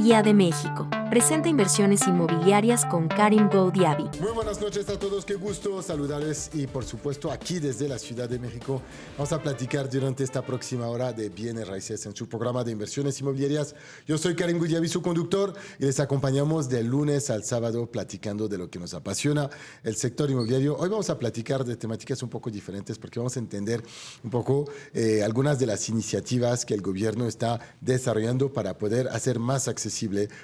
IA de México. Presenta inversiones inmobiliarias con Karim Goudiaby. Muy buenas noches a todos, qué gusto saludarles y por supuesto aquí desde la Ciudad de México vamos a platicar durante esta próxima hora de bienes raíces en su programa de inversiones inmobiliarias. Yo soy Karim Goudiaby, su conductor, y les acompañamos de lunes al sábado platicando de lo que nos apasiona, el sector inmobiliario. Hoy vamos a platicar de temáticas un poco diferentes porque vamos a entender un poco algunas de las iniciativas que el gobierno está desarrollando para poder hacer más accesible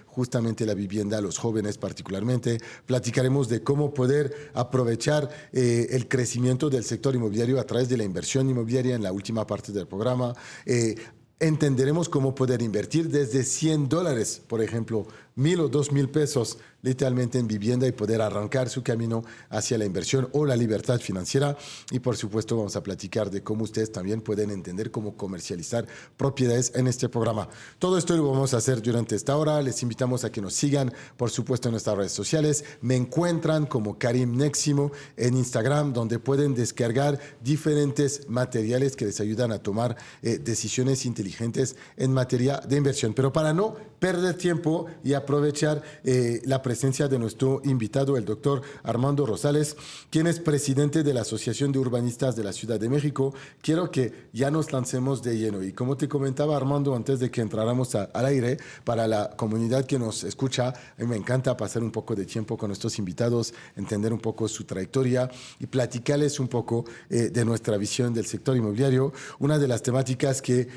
justamente la vivienda a los jóvenes particularmente. Platicaremos de cómo poder aprovechar el crecimiento del sector inmobiliario a través de la inversión inmobiliaria en la última parte del programa. Entenderemos cómo poder invertir desde $100, por ejemplo, 1,000 o 2,000 pesos literalmente en vivienda y poder arrancar su camino hacia la inversión o la libertad financiera. Y por supuesto vamos a platicar de cómo ustedes también pueden entender cómo comercializar propiedades en este programa. Todo esto lo vamos a hacer durante esta hora. Les invitamos a que nos sigan, por supuesto, en nuestras redes sociales. Me encuentran como Karim Neximo en Instagram, donde pueden descargar diferentes materiales que les ayudan a tomar decisiones inteligentes en materia de inversión. Pero para no perder tiempo y aprovechar la presencia de nuestro invitado, el doctor Armando Rosales, quien es presidente de la Asociación de Urbanistas de la Ciudad de México. Quiero que ya nos lancemos de lleno. Y como te comentaba, Armando, antes de que entráramos al aire, para la comunidad que nos escucha, a mí me encanta pasar un poco de tiempo con nuestros invitados, entender un poco su trayectoria y platicarles un poco de nuestra visión del sector inmobiliario. Una de las temáticas que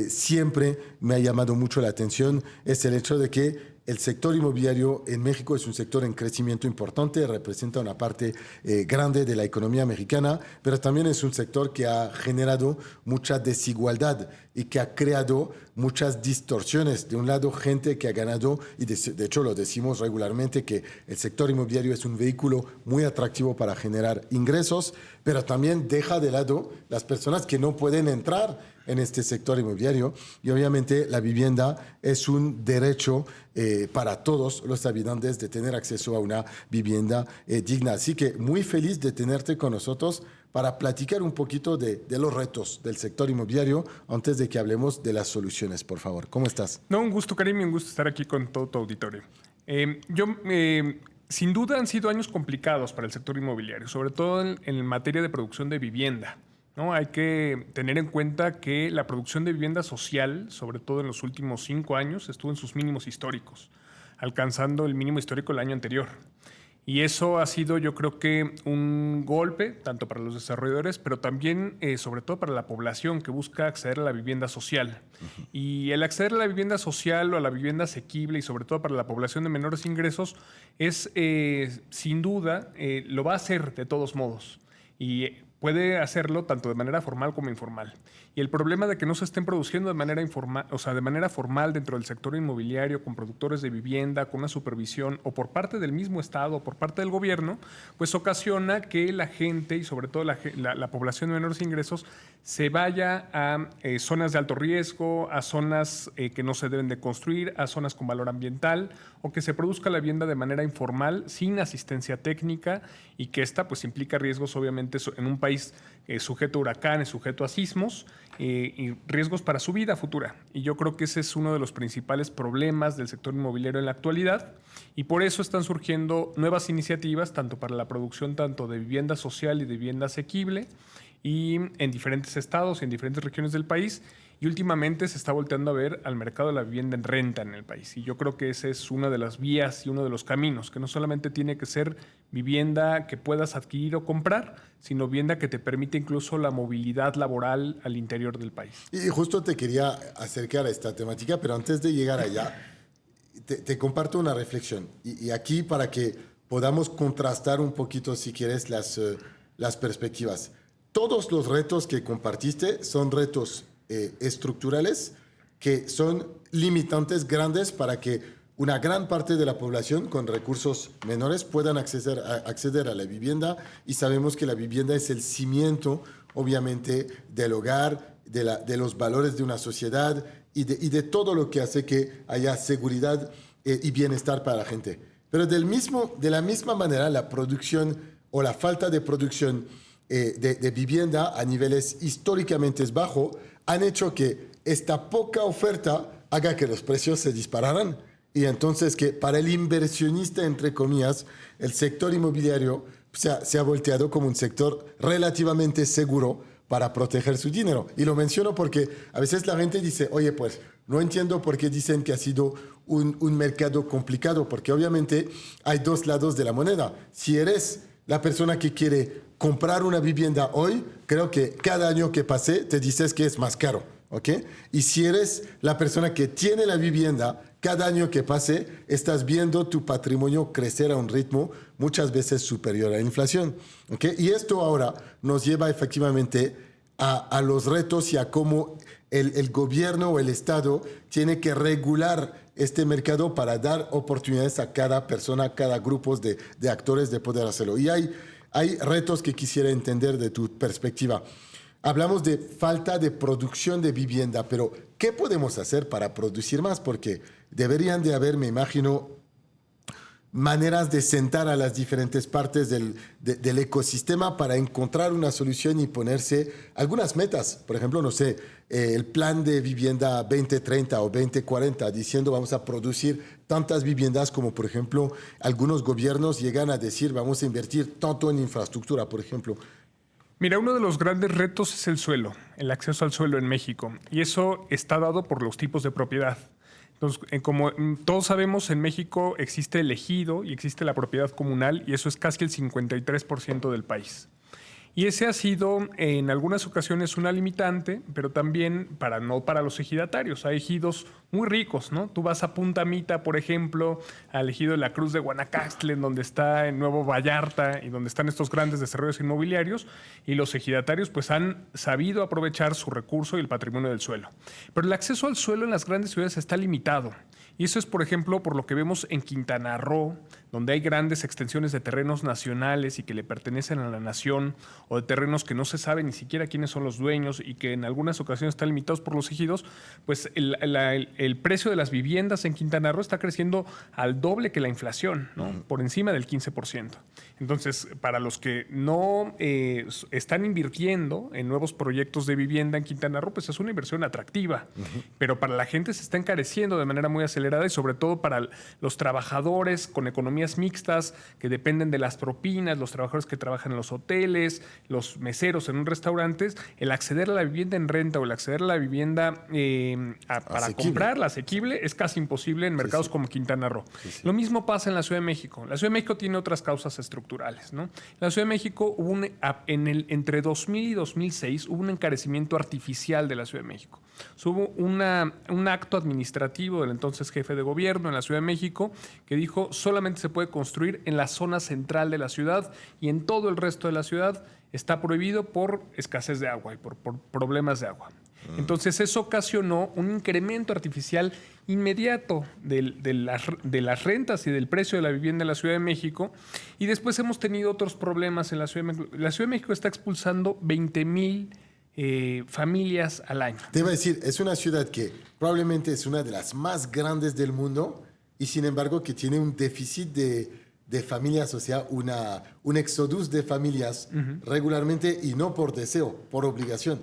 siempre me ha llamado mucho la atención es el hecho de que el sector inmobiliario en México es un sector en crecimiento importante, representa una parte grande de la economía mexicana, pero también es un sector que ha generado mucha desigualdad y que ha creado muchas distorsiones. De un lado, gente que ha ganado, y de hecho lo decimos regularmente, que el sector inmobiliario es un vehículo muy atractivo para generar ingresos, pero también deja de lado las personas que no pueden entrar en este sector inmobiliario. Y obviamente la vivienda es un derecho para todos los habitantes de tener acceso a una vivienda digna. Así que muy feliz de tenerte con nosotros para platicar un poquito de los retos del sector inmobiliario antes de que hablemos de las soluciones, por favor. ¿Cómo estás? No, un gusto, Karim, y un gusto estar aquí con todo tu auditorio. Sin duda han sido años complicados para el sector inmobiliario, sobre todo en materia de producción de vivienda, ¿no? Hay que tener en cuenta que la producción de vivienda social, sobre todo en los últimos 5 años, estuvo en sus mínimos históricos, alcanzando el mínimo histórico el año anterior. Y eso ha sido, yo creo que, un golpe, tanto para los desarrolladores, pero también, sobre todo, para la población que busca acceder a la vivienda social. Uh-huh. Y el acceder a la vivienda social o a la vivienda asequible, y sobre todo para la población de menores ingresos, es, sin duda, lo va a hacer de todos modos. Y puede hacerlo tanto de manera formal como informal. Y el problema de que no se estén produciendo de manera informal, o sea, de manera formal dentro del sector inmobiliario, con productores de vivienda, con una supervisión, o por parte del mismo Estado, o por parte del gobierno, pues ocasiona que la gente, y sobre todo la población de menores ingresos, se vaya a zonas de alto riesgo, a zonas que no se deben de construir, a zonas con valor ambiental, o que se produzca la vivienda de manera informal, sin asistencia técnica, y que esta pues implica riesgos, obviamente, en un país sujeto a huracanes, sujeto a sismos, y riesgos para su vida futura. Y yo creo que ese es uno de los principales problemas del sector inmobiliario en la actualidad, y por eso están surgiendo nuevas iniciativas, tanto para la producción tanto de vivienda social y de vivienda asequible, y en diferentes estados y en diferentes regiones del país. Y últimamente se está volteando a ver al mercado de la vivienda en renta en el país. Y yo creo que esa es una de las vías y uno de los caminos, que no solamente tiene que ser vivienda que puedas adquirir o comprar, sino vivienda que te permite incluso la movilidad laboral al interior del país. Y justo te quería acercar a esta temática, pero antes de llegar allá, te comparto una reflexión. Y aquí para que podamos contrastar un poquito, si quieres, las perspectivas. Todos los retos que compartiste son retos estructurales que son limitantes grandes para que una gran parte de la población con recursos menores puedan acceder a la vivienda, y sabemos que la vivienda es el cimiento, obviamente, del hogar, de los valores de una sociedad y de todo lo que hace que haya seguridad y bienestar para la gente. Pero de la misma manera, la producción o la falta de producción de vivienda a niveles históricamente bajos han hecho que esta poca oferta haga que los precios se dispararan Y entonces que para el inversionista, entre comillas, el sector inmobiliario se ha volteado como un sector relativamente seguro para proteger su dinero. Y lo menciono porque a veces la gente dice, oye, pues no entiendo por qué dicen que ha sido un mercado complicado, porque obviamente hay dos lados de la moneda. Si eres la persona que quiere comprar una vivienda hoy, creo que cada año que pase te dices que es más caro, ¿ok? Y si eres la persona que tiene la vivienda, cada año que pase estás viendo tu patrimonio crecer a un ritmo muchas veces superior a la inflación, ¿ok? Y esto ahora nos lleva efectivamente a los retos y a cómo el gobierno o el Estado tiene que regular este mercado para dar oportunidades a cada persona, a cada grupo de actores de poder hacerlo. Y hay retos que quisiera entender de tu perspectiva. Hablamos de falta de producción de vivienda, pero ¿qué podemos hacer para producir más? Porque deberían de haber, me imagino, maneras de sentar a las diferentes partes del ecosistema para encontrar una solución y ponerse algunas metas. Por ejemplo, no sé, el plan de vivienda 2030 o 2040, diciendo vamos a producir tantas viviendas como, por ejemplo, algunos gobiernos llegan a decir vamos a invertir tanto en infraestructura, por ejemplo. Mira, uno de los grandes retos es el suelo, el acceso al suelo en México. Y eso está dado por los tipos de propiedad. Entonces, como todos sabemos, en México existe el ejido y existe la propiedad comunal, y eso es casi el 53% del país. Y ese ha sido en algunas ocasiones una limitante, pero también no para los ejidatarios. Hay ejidos muy ricos, ¿no? Tú vas a Punta Mita, por ejemplo, al ejido de la Cruz de Guanacaste, en donde está en Nuevo Vallarta y donde están estos grandes desarrollos inmobiliarios, y los ejidatarios pues han sabido aprovechar su recurso y el patrimonio del suelo. Pero el acceso al suelo en las grandes ciudades está limitado. Y eso es, por ejemplo, por lo que vemos en Quintana Roo, donde hay grandes extensiones de terrenos nacionales y que le pertenecen a la nación, o de terrenos que no se sabe ni siquiera quiénes son los dueños y que en algunas ocasiones están limitados por los ejidos, pues el precio de las viviendas en Quintana Roo está creciendo al doble que la inflación, ¿no? Por encima del 15%. Entonces, para los que no están invirtiendo en nuevos proyectos de vivienda en Quintana Roo, pues es una inversión atractiva, pero para la gente se está encareciendo de manera muy acelerada, y sobre todo para los trabajadores con economías mixtas que dependen de las propinas, los trabajadores que trabajan en los hoteles, los meseros en un restaurante, el acceder a la vivienda en renta o el acceder a la vivienda para comprarla asequible es casi imposible en mercados como Quintana Roo. Lo mismo pasa en la Ciudad de México. La Ciudad de México tiene otras causas estructurales, ¿no? En la Ciudad de México hubo entre 2000 y 2006 hubo un encarecimiento artificial de la Ciudad de México. Hubo un acto administrativo del entonces jefe de gobierno en la Ciudad de México que dijo solamente se puede construir en la zona central de la ciudad, y en todo el resto de la ciudad está prohibido por escasez de agua y por problemas de agua. Entonces eso ocasionó un incremento artificial inmediato de las rentas y del precio de la vivienda en la Ciudad de México, y después hemos tenido otros problemas en la Ciudad de México. La Ciudad de México está expulsando 20,000 familias al año. Te iba a decir, es una ciudad que probablemente es una de las más grandes del mundo y sin embargo que tiene un déficit de familias, o sea, un éxodo de familias regularmente, y no por deseo, por obligación.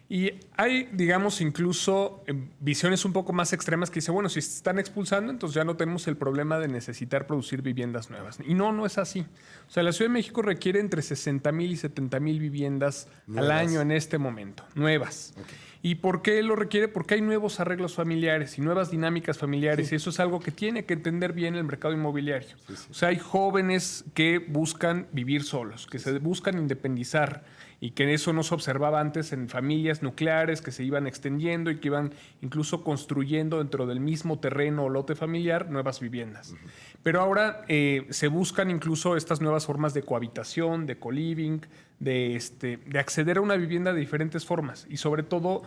Y hay, digamos, incluso visiones un poco más extremas que dicen, bueno, si se están expulsando, entonces ya no tenemos el problema de necesitar producir viviendas nuevas. Y no es así. O sea, la Ciudad de México requiere entre 60,000 y 70,000 viviendas nuevas al año en este momento, nuevas. Okay. ¿Y por qué lo requiere? Porque hay nuevos arreglos familiares y nuevas dinámicas familiares, y eso es algo que tiene que entender bien el mercado inmobiliario. O sea, hay jóvenes que buscan vivir solos, que se buscan independizar, y que eso no se observaba antes en familias nucleares que se iban extendiendo y que iban incluso construyendo dentro del mismo terreno o lote familiar nuevas viviendas. Pero ahora se buscan incluso estas nuevas formas de cohabitación, de co-living, de acceder a una vivienda de diferentes formas, y sobre todo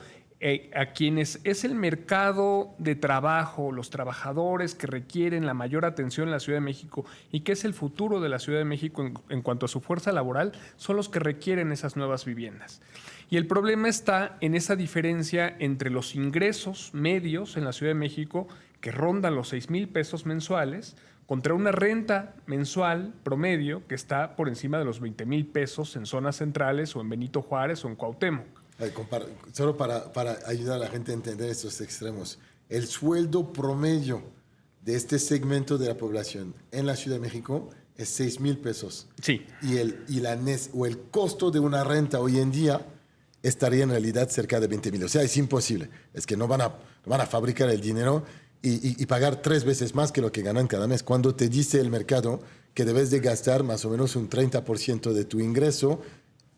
a quienes es el mercado de trabajo, los trabajadores que requieren la mayor atención en la Ciudad de México y que es el futuro de la Ciudad de México en cuanto a su fuerza laboral, son los que requieren esas nuevas viviendas. Y el problema está en esa diferencia entre los ingresos medios en la Ciudad de México, que rondan los 6,000 pesos mensuales, contra una renta mensual promedio que está por encima de los 20,000 pesos en zonas centrales o en Benito Juárez o en Cuauhtémoc. Solo para ayudar a la gente a entender estos extremos. El sueldo promedio de este segmento de la población en la Ciudad de México es 6,000 pesos. Sí. Y el costo de una renta hoy en día estaría en realidad cerca de 20,000. O sea, es imposible. Es que no van a fabricar el dinero y pagar 3 veces más que lo que ganan cada mes. Cuando te dice el mercado que debes de gastar más o menos un 30% de tu ingreso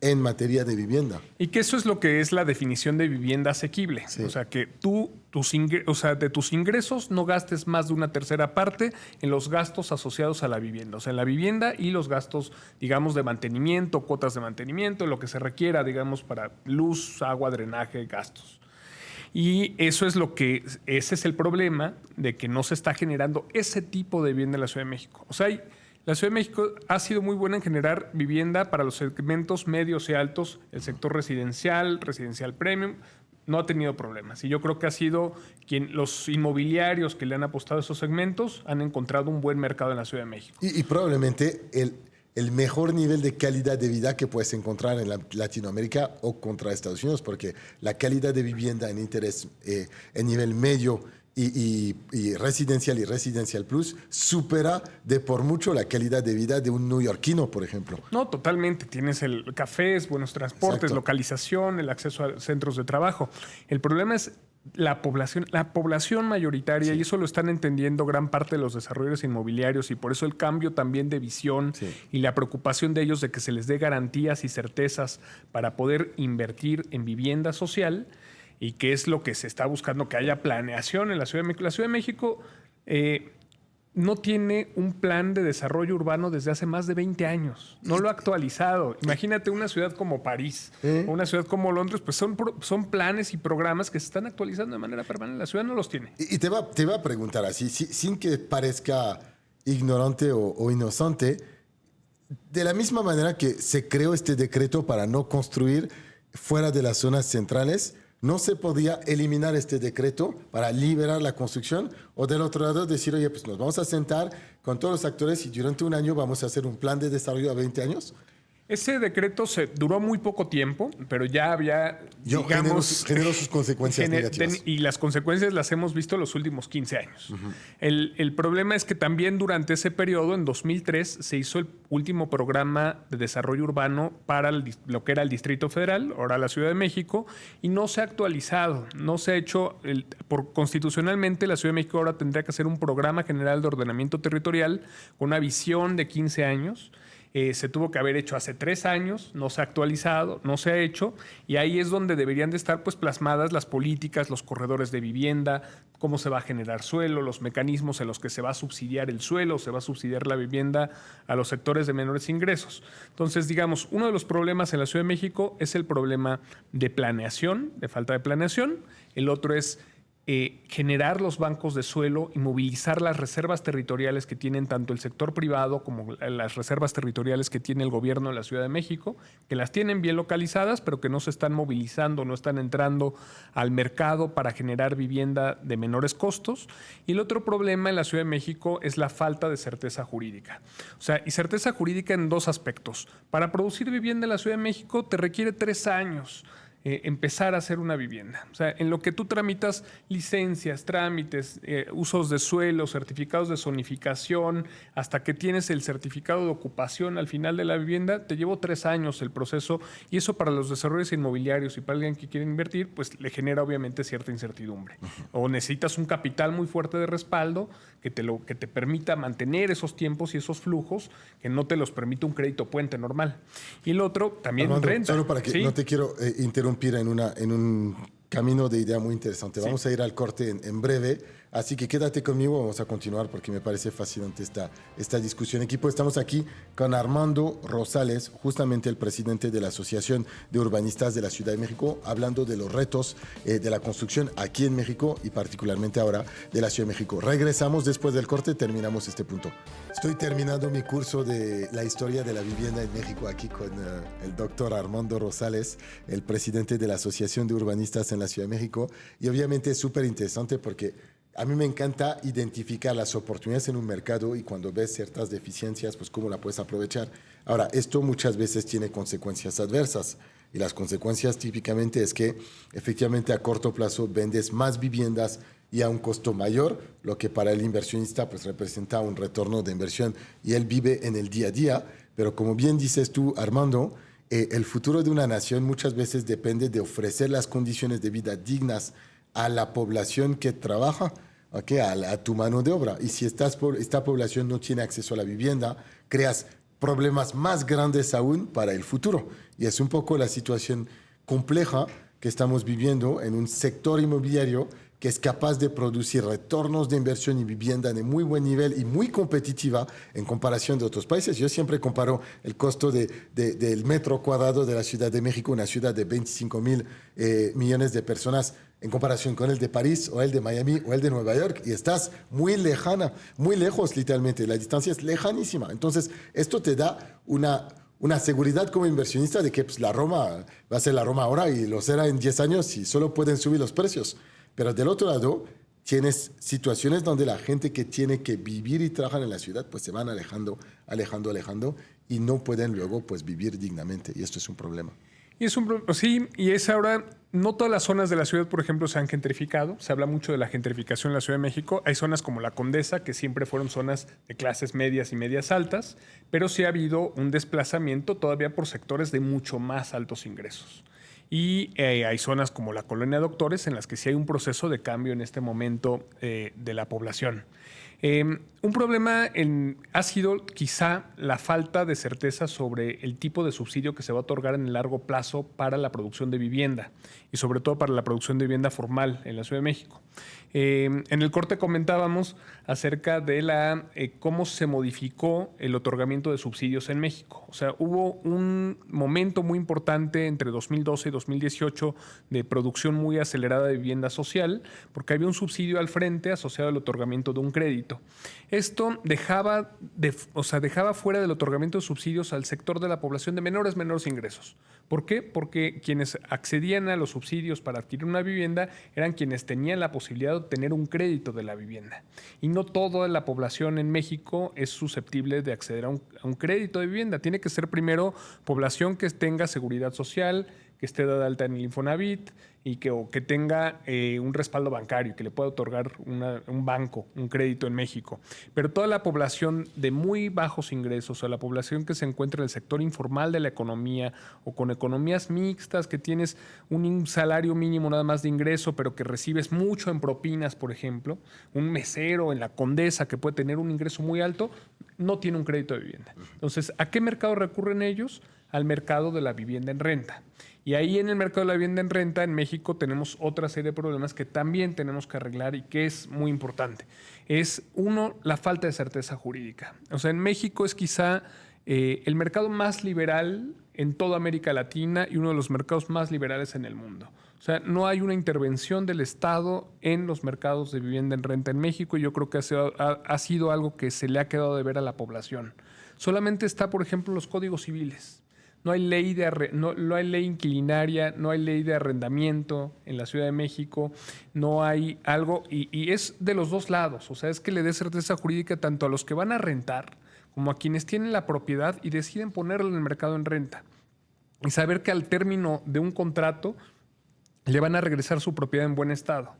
en materia de vivienda. Y que eso es lo que es la definición de vivienda asequible. Sí. O sea, que de tus ingresos no gastes más de una tercera parte en los gastos asociados a la vivienda. O sea, en la vivienda y los gastos, digamos, de mantenimiento, cuotas de mantenimiento, lo que se requiera, digamos, para luz, agua, drenaje, gastos. Y ese es el problema de que no se está generando ese tipo de vivienda en la Ciudad de México. O sea, la Ciudad de México ha sido muy buena en generar vivienda para los segmentos medios y altos, el sector residencial premium, no ha tenido problemas. Y yo creo que ha sido los inmobiliarios que le han apostado a esos segmentos han encontrado un buen mercado en la Ciudad de México. Y probablemente el mejor nivel de calidad de vida que puedes encontrar en Latinoamérica o contra Estados Unidos, porque la calidad de vivienda en interés en nivel medio y residencial y residencial plus supera de por mucho la calidad de vida de un neoyorquino, por ejemplo. No, totalmente. Tienes cafés, buenos transportes, Exacto. localización, el acceso a centros de trabajo. El problema es la población mayoritaria, Sí. y eso lo están entendiendo gran parte de los desarrolladores inmobiliarios, y por eso el cambio también de visión Sí. y la preocupación de ellos de que se les dé garantías y certezas para poder invertir en vivienda social, y que es lo que se está buscando, que haya planeación en la Ciudad de México. La Ciudad de México no tiene un plan de desarrollo urbano desde hace más de 20 años. No lo ha actualizado. Imagínate una ciudad como París o una ciudad como Londres, pues son planes y programas que se están actualizando de manera permanente. La ciudad no los tiene. Y te va a preguntar así, sin que parezca ignorante o inocente, de la misma manera que se creó este decreto para no construir fuera de las zonas centrales, ¿no se podía eliminar este decreto para liberar la construcción? O del otro lado decir, oye, pues nos vamos a sentar con todos los actores y durante un año vamos a hacer un plan de desarrollo a 20 años. Ese decreto duró muy poco tiempo, pero ya había, digamos... Generó sus consecuencias negativas. Y las consecuencias las hemos visto los últimos 15 años. Uh-huh. El problema es que también durante ese periodo, en 2003, se hizo el último programa de desarrollo urbano para lo que era el Distrito Federal, ahora la Ciudad de México, y no se ha actualizado, no se ha hecho... Constitucionalmente, la Ciudad de México ahora tendría que hacer un programa general de ordenamiento territorial con una visión de 15 años. Se tuvo que haber hecho hace 3 años, no se ha actualizado, no se ha hecho, y ahí es donde deberían de estar pues plasmadas las políticas, los corredores de vivienda, cómo se va a generar suelo, los mecanismos en los que se va a subsidiar el suelo, se va a subsidiar la vivienda a los sectores de menores ingresos. Entonces, digamos, uno de los problemas en la Ciudad de México es el problema de planeación, de falta de planeación. El otro es generar los bancos de suelo y movilizar las reservas territoriales que tienen tanto el sector privado como las reservas territoriales que tiene el gobierno de la Ciudad de México, que las tienen bien localizadas, pero que no se están movilizando, no están entrando al mercado para generar vivienda de menores costos. Y el otro problema en la Ciudad de México es la falta de certeza jurídica. O sea, y certeza jurídica en 2 aspectos. Para producir vivienda en la Ciudad de México te requiere 3 años. Empezar a hacer una vivienda. O sea, en lo que tú tramitas licencias, trámites, usos de suelo, certificados de zonificación, hasta que tienes el certificado de ocupación al final de la vivienda, te llevó 3 años el proceso, y eso para los desarrolladores inmobiliarios y para alguien que quiere invertir, pues le genera obviamente cierta incertidumbre. O necesitas un capital muy fuerte de respaldo que te permita mantener esos tiempos y esos flujos, que no te los permite un crédito puente normal. Y el otro también Armando, renta. solo para que ¿sí? no te quiero interrumpir en un camino de idea muy interesante. Sí. Vamos a ir al corte en breve, así que quédate conmigo, vamos a continuar porque me parece fascinante esta discusión. Equipo, estamos aquí con Armando Rosales, justamente el presidente de la Asociación de Urbanistas de la Ciudad de México, hablando de los retos de la construcción aquí en México y particularmente ahora de la Ciudad de México. Regresamos después del corte, terminamos este punto. Estoy terminando mi curso de la historia de la vivienda en México aquí con el doctor Armando Rosales, el presidente de la Asociación de Urbanistas en la Ciudad de México, y obviamente es súper interesante porque a mí me encanta identificar las oportunidades en un mercado y cuando ves ciertas deficiencias, pues cómo la puedes aprovechar. Ahora, esto muchas veces tiene consecuencias adversas y las consecuencias típicamente es que efectivamente a corto plazo vendes más viviendas y a un costo mayor, lo que para el inversionista pues representa un retorno de inversión y él vive en el día a día. Pero como bien dices tú, Armando, el futuro de una nación muchas veces depende de ofrecer las condiciones de vida dignas a la población que trabaja, ¿okay? A tu mano de obra. Y si esta población no tiene acceso a la vivienda, creas problemas más grandes aún para el futuro. Y es un poco la situación compleja que estamos viviendo en un sector inmobiliario que es capaz de producir retornos de inversión y vivienda de muy buen nivel y muy competitiva en comparación de otros países. Yo siempre comparo el costo del metro cuadrado de la Ciudad de México, una ciudad de 25,000 millones de personas, en comparación con el de París o el de Miami o el de Nueva York, y estás muy lejana, muy lejos literalmente, la distancia es lejanísima. Entonces, esto te da una seguridad como inversionista de que pues, la Roma va a ser la Roma ahora y lo será en 10 años y solo pueden subir los precios. Pero del otro lado, tienes situaciones donde la gente que tiene que vivir y trabajar en la ciudad, pues se van alejando y no pueden luego pues vivir dignamente. Y esto es un problema. Sí, y es ahora, no todas las zonas de la ciudad, por ejemplo, se han gentrificado. Se habla mucho de la gentrificación en la Ciudad de México. Hay zonas como la Condesa, que siempre fueron zonas de clases medias y medias altas, pero sí ha habido un desplazamiento todavía por sectores de mucho más altos ingresos. Y hay zonas como la Colonia Doctores en las que sí hay un proceso de cambio en este momento de la población. Un problema ha sido quizá la falta de certeza sobre el tipo de subsidio que se va a otorgar en el largo plazo para la producción de vivienda y sobre todo para la producción de vivienda formal en la Ciudad de México. En el corte comentábamos acerca de cómo se modificó el otorgamiento de subsidios en México. O sea, hubo un momento muy importante entre 2012 y 2018 de producción muy acelerada de vivienda social, porque había un subsidio al frente asociado al otorgamiento de un crédito. Esto dejaba fuera del otorgamiento de subsidios al sector de la población de menores ingresos. ¿Por qué? Porque quienes accedían a los subsidios para adquirir una vivienda eran quienes tenían la posibilidad de obtener un crédito de la vivienda. Y no toda la población en México es susceptible de acceder a un crédito de vivienda. Tiene que ser primero población que tenga seguridad social, que esté dada de alta en el Infonavit y que tenga un respaldo bancario, que le pueda otorgar un banco, un crédito en México. Pero toda la población de muy bajos ingresos o la población que se encuentra en el sector informal de la economía o con economías mixtas, que tienes un salario mínimo nada más de ingreso, pero que recibes mucho en propinas, por ejemplo, un mesero en la Condesa que puede tener un ingreso muy alto, no tiene un crédito de vivienda. Entonces, ¿a qué mercado recurren ellos? Al mercado de la vivienda en renta. Y ahí en el mercado de la vivienda en renta, en México, tenemos otra serie de problemas que también tenemos que arreglar y que es muy importante. Es, uno, la falta de certeza jurídica. O sea, en México es quizá el mercado más liberal en toda América Latina y uno de los mercados más liberales en el mundo. O sea, no hay una intervención del Estado en los mercados de vivienda en renta en México y yo creo que ha sido algo que se le ha quedado de ver a la población. Solamente está, por ejemplo, los códigos civiles. No hay ley inquilinaria, no hay ley de arrendamiento en la Ciudad de México, no hay algo, y es de los dos lados, o sea, es que le dé certeza jurídica tanto a los que van a rentar como a quienes tienen la propiedad y deciden ponerla en el mercado en renta. Y saber que al término de un contrato le van a regresar su propiedad en buen estado.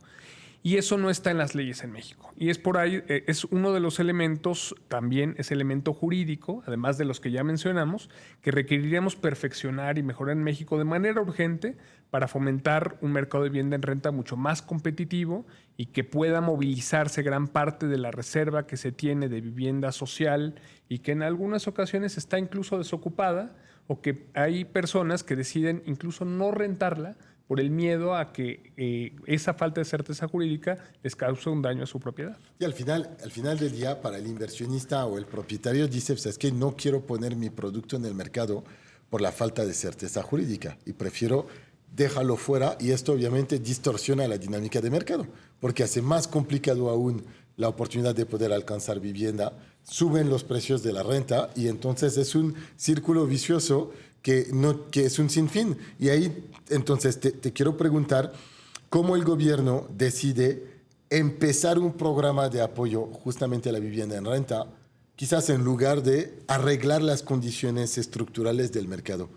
Y eso no está en las leyes en México. Y es por ahí, es uno de los elementos, también es elemento jurídico, además de los que ya mencionamos, que requeriríamos perfeccionar y mejorar en México de manera urgente para fomentar un mercado de vivienda en renta mucho más competitivo y que pueda movilizarse gran parte de la reserva que se tiene de vivienda social y que en algunas ocasiones está incluso desocupada o que hay personas que deciden incluso no rentarla por el miedo a que esa falta de certeza jurídica les cause un daño a su propiedad. Y al final del día, para el inversionista o el propietario, dice, pues es que no quiero poner mi producto en el mercado por la falta de certeza jurídica y prefiero dejarlo fuera, y esto obviamente distorsiona la dinámica de mercado, porque hace más complicado aún la oportunidad de poder alcanzar vivienda, suben los precios de la renta y entonces es un círculo vicioso que es un sinfín. Y ahí, entonces, te quiero preguntar cómo el gobierno decide empezar un programa de apoyo justamente a la vivienda en renta quizás en lugar de arreglar las condiciones estructurales del mercado.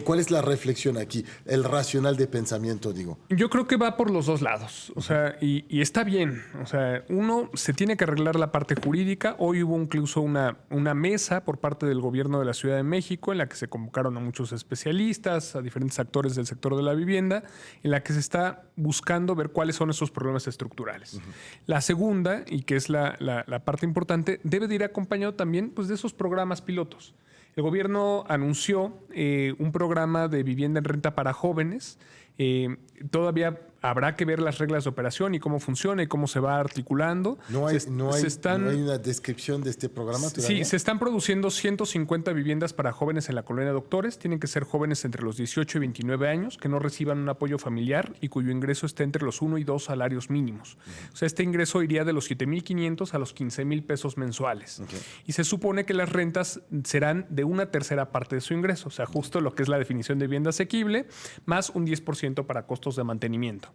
¿Cuál es la reflexión aquí? El racional de pensamiento, digo. Yo creo que va por los dos lados, o sea, y está bien. O sea, uno, se tiene que arreglar la parte jurídica. Hoy hubo incluso una mesa por parte del gobierno de la Ciudad de México en la que se convocaron a muchos especialistas, a diferentes actores del sector de la vivienda, en la que se está buscando ver cuáles son esos problemas estructurales. La segunda, y que es la parte importante, debe de ir acompañado también pues, de esos programas pilotos. El gobierno anunció un programa de vivienda en renta para jóvenes. Todavía habrá que ver las reglas de operación y cómo funciona y cómo se va articulando. No hay una descripción de este programa todavía. Sí, se están produciendo 150 viviendas para jóvenes en la Colonia Doctores. Tienen que ser jóvenes entre los 18 y 29 años que no reciban un apoyo familiar y cuyo ingreso esté entre los 1 y 2 salarios mínimos. O sea, este ingreso iría de los 7,500 a los 15,000 pesos mensuales. Y se supone que las rentas serán de una tercera parte de su ingreso. O sea, justo lo que es la definición de vivienda asequible, más un 10% para costos de mantenimiento.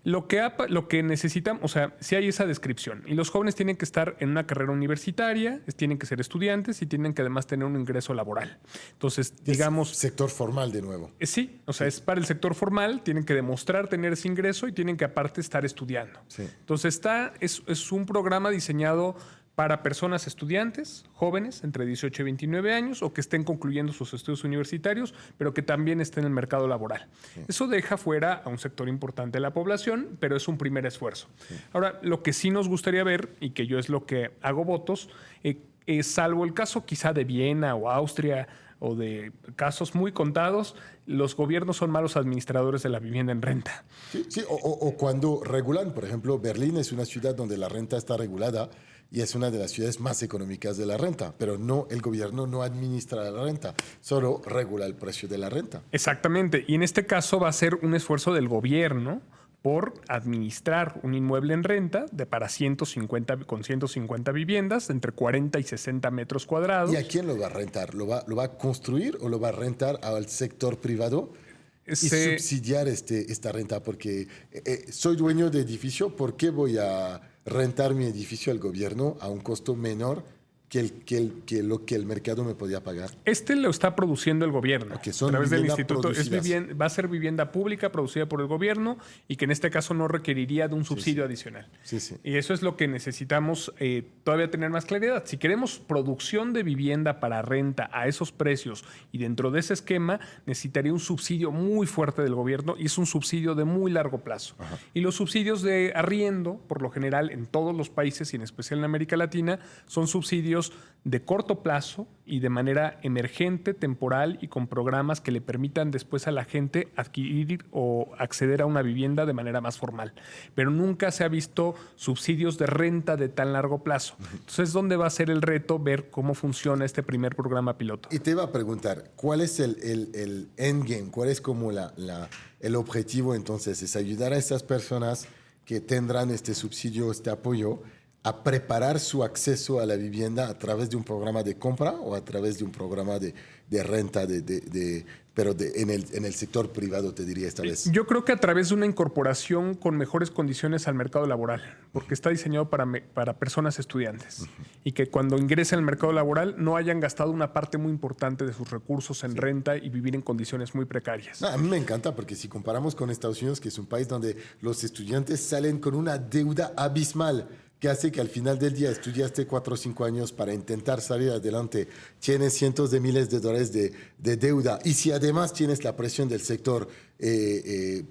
Lo que necesitan, o sea, si hay esa descripción. Y los jóvenes tienen que estar en una carrera universitaria, tienen que ser estudiantes y tienen que además tener un ingreso laboral. Entonces, digamos... Es sector formal de nuevo. Sí, o sea, es para el sector formal, tienen que demostrar tener ese ingreso y tienen que aparte estar estudiando. Sí. Entonces, es un programa diseñado para personas estudiantes, jóvenes, entre 18 y 29 años, o que estén concluyendo sus estudios universitarios, pero que también estén en el mercado laboral. Sí. Eso deja fuera a un sector importante de la población, pero es un primer esfuerzo. Sí. Ahora, lo que sí nos gustaría ver, y que yo es lo que hago votos, salvo el caso quizá de Viena o Austria, o de casos muy contados, los gobiernos son malos administradores de la vivienda en renta. Sí, o cuando regulan, por ejemplo, Berlín es una ciudad donde la renta está regulada, y es una de las ciudades más económicas de la renta, pero no, el gobierno no administra la renta, solo regula el precio de la renta. Exactamente, y en este caso va a ser un esfuerzo del gobierno por administrar un inmueble en renta con 150 viviendas, entre 40 y 60 metros cuadrados. ¿Y a quién lo va a rentar? ¿Lo va a construir o lo va a rentar al sector privado? Y subsidiar esta renta, porque soy dueño de edificio, ¿por qué voy a rentar mi edificio al gobierno a un costo menor que lo que el mercado me podía pagar? Lo está produciendo el gobierno. Que son a través del instituto. Producidas. Va a ser vivienda pública producida por el gobierno y que en este caso no requeriría de un subsidio adicional. Sí, sí. Y eso es lo que necesitamos todavía tener más claridad. Si queremos producción de vivienda para renta a esos precios y dentro de ese esquema, necesitaría un subsidio muy fuerte del gobierno y es un subsidio de muy largo plazo. Ajá. Y los subsidios de arriendo, por lo general en todos los países y en especial en América Latina, son subsidios de corto plazo y de manera emergente, temporal y con programas que le permitan después a la gente adquirir o acceder a una vivienda de manera más formal. Pero nunca se ha visto subsidios de renta de tan largo plazo. Entonces, ¿dónde va a ser el reto? Ver cómo funciona este primer programa piloto. Y te iba a preguntar, ¿cuál es el endgame? ¿Cuál es como el objetivo entonces? ¿Es ayudar a estas personas que tendrán este subsidio, este apoyo, a preparar su acceso a la vivienda a través de un programa de compra o a través de un programa de renta, pero en el sector privado, te diría esta vez? Yo creo que a través de una incorporación con mejores condiciones al mercado laboral, porque está diseñado para personas estudiantes y que cuando ingresen al mercado laboral no hayan gastado una parte muy importante de sus recursos en renta y vivir en condiciones muy precarias. A mí me encanta porque si comparamos con Estados Unidos, que es un país donde los estudiantes salen con una deuda abismal, que hace que al final del día estudiaste 4 o 5 años para intentar salir adelante, tienes cientos de miles de dólares de deuda, y si además tienes la presión del sector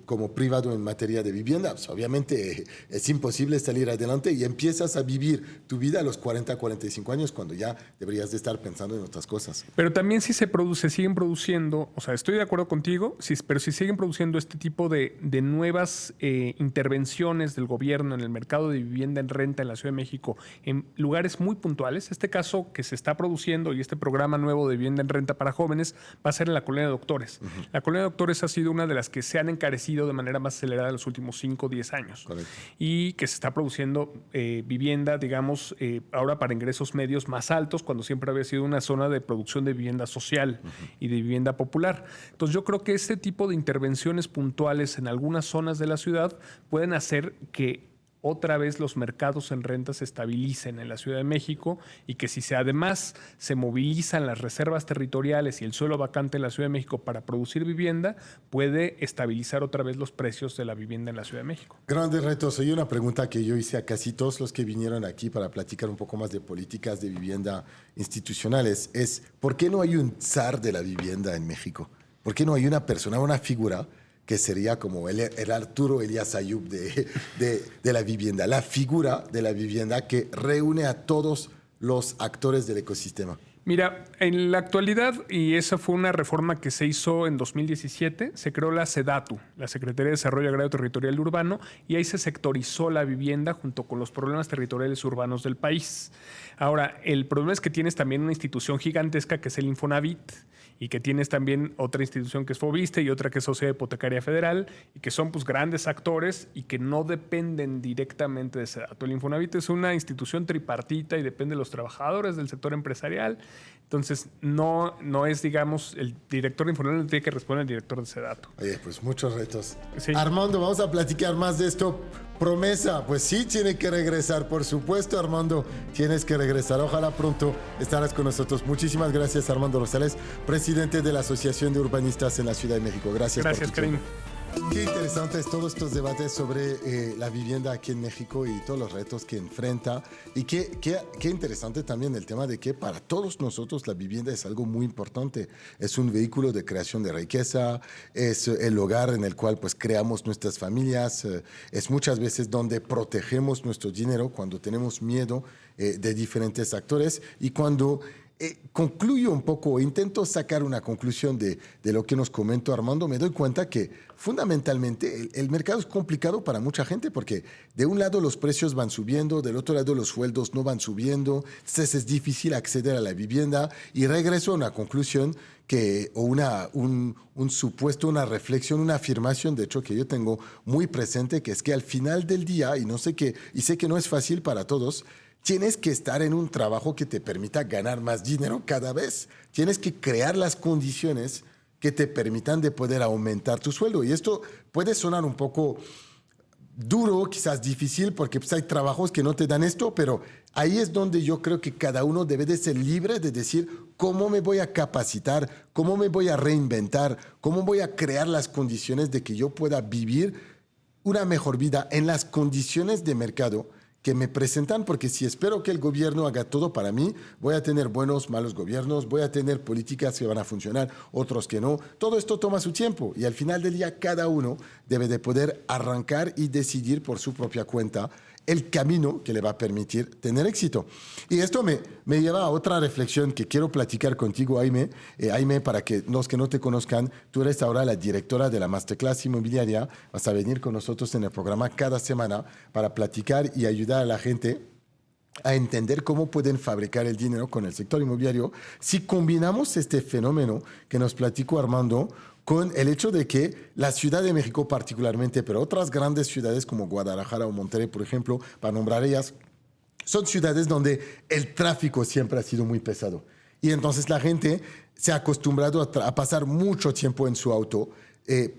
como privado en materia de vivienda, pues obviamente es imposible salir adelante y empiezas a vivir tu vida a los 40, 45 años cuando ya deberías de estar pensando en otras cosas. Pero también si siguen produciendo, o sea, estoy de acuerdo contigo, pero si siguen produciendo este tipo de nuevas intervenciones del gobierno en el mercado de vivienda en renta en la Ciudad de México, en lugares muy puntuales, este caso que se está produciendo y este programa nuevo de vivienda en renta para jóvenes va a ser en la Colonia Doctores. La Colonia Doctores ha sido una de las que se han encarecido de manera más acelerada en los últimos 5 o 10 años. Correcto. Y que se está produciendo vivienda, digamos, ahora para ingresos medios más altos, cuando siempre había sido una zona de producción de vivienda social y de vivienda popular. Entonces yo creo que este tipo de intervenciones puntuales en algunas zonas de la ciudad pueden hacer que otra vez los mercados en renta se estabilicen en la Ciudad de México y que si además se movilizan las reservas territoriales y el suelo vacante en la Ciudad de México para producir vivienda, puede estabilizar otra vez los precios de la vivienda en la Ciudad de México. Grandes retos. Hay una pregunta que yo hice a casi todos los que vinieron aquí para platicar un poco más de políticas de vivienda institucionales. Es, ¿por qué no hay un zar de la vivienda en México? ¿Por qué no hay una persona, una figura que sería como el Arturo Elías Ayub de la vivienda? La figura de la vivienda que reúne a todos los actores del ecosistema. Mira, en la actualidad, y esa fue una reforma que se hizo en 2017, se creó la SEDATU, la Secretaría de Desarrollo Agrario Territorial y Urbano, y ahí se sectorizó la vivienda junto con los problemas territoriales urbanos del país. Ahora, el problema es que tienes también una institución gigantesca que es el Infonavit, y que tienes también otra institución que es Fobiste y otra que es Sociedad Hipotecaria Federal, y que son pues grandes actores y que no dependen directamente de SEDATU. El Infonavit es una institución tripartita y depende de los trabajadores del sector empresarial. Entonces, no es, digamos, el director de Infonavit no tiene que responder al director de SEDATU. Oye, pues muchos retos. Sí. Armando, vamos a platicar más de esto. Promesa, pues sí, tiene que regresar. Por supuesto, Armando, tienes que regresar. Ojalá pronto estarás con nosotros. Muchísimas gracias, Armando Rosales, presidente de la Asociación de Urbanistas en la Ciudad de México. Gracias por tu Karim. tiempo. Qué interesantes todos estos debates sobre la vivienda aquí en México y todos los retos que enfrenta. Y qué interesante también el tema de que para todos nosotros la vivienda es algo muy importante. Es un vehículo de creación de riqueza, es el hogar en el cual pues creamos nuestras familias, es muchas veces donde protegemos nuestro dinero cuando tenemos miedo de diferentes actores y cuando... concluyo un poco, intento sacar una conclusión de lo que nos comentó Armando. Me doy cuenta que fundamentalmente el mercado es complicado para mucha gente porque de un lado los precios van subiendo, del otro lado los sueldos no van subiendo, entonces es difícil acceder a la vivienda y regreso a una conclusión un supuesto, una reflexión, una afirmación, de hecho, que yo tengo muy presente, que es que al final del día, y sé que no es fácil para todos, tienes que estar en un trabajo que te permita ganar más dinero cada vez. Tienes que crear las condiciones que te permitan de poder aumentar tu sueldo. Y esto puede sonar un poco duro, quizás difícil, porque pues, hay trabajos que no te dan esto, pero ahí es donde yo creo que cada uno debe de ser libre de decir cómo me voy a capacitar, cómo me voy a reinventar, cómo voy a crear las condiciones de que yo pueda vivir una mejor vida en las condiciones de mercado que me presentan, porque si espero que el gobierno haga todo para mí, voy a tener buenos, malos gobiernos, voy a tener políticas que van a funcionar, otros que no. Todo esto toma su tiempo y al final del día cada uno debe de poder arrancar y decidir por su propia cuenta el camino que le va a permitir tener éxito. Y esto me lleva a otra reflexión que quiero platicar contigo, Aime. Aime, para que los que no te conozcan, tú eres ahora la directora de la Masterclass Inmobiliaria. Vas a venir con nosotros en el programa cada semana para platicar y ayudar a la gente a entender cómo pueden fabricar el dinero con el sector inmobiliario si combinamos este fenómeno que nos platicó Armando con el hecho de que la Ciudad de México particularmente, pero otras grandes ciudades como Guadalajara o Monterrey, por ejemplo, para nombrar ellas, son ciudades donde el tráfico siempre ha sido muy pesado. Y entonces la gente se ha acostumbrado a pasar mucho tiempo en su auto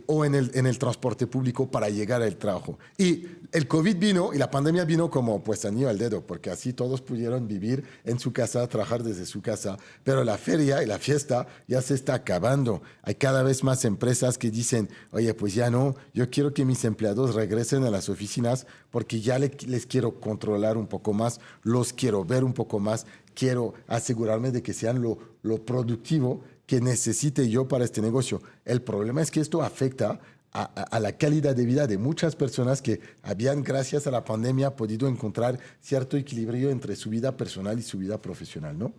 o en el transporte público para llegar al trabajo. Y el COVID vino y la pandemia vino como pues anillo al dedo, porque así todos pudieron vivir en su casa, trabajar desde su casa. Pero la feria y la fiesta ya se está acabando. Hay cada vez más empresas que dicen, oye, pues ya no, yo quiero que mis empleados regresen a las oficinas porque ya les quiero controlar un poco más, los quiero ver un poco más, quiero asegurarme de que sean lo productivo que necesite yo para este negocio. El problema es que esto afecta a la calidad de vida de muchas personas que habían, gracias a la pandemia, podido encontrar cierto equilibrio entre su vida personal y su vida profesional, ¿no?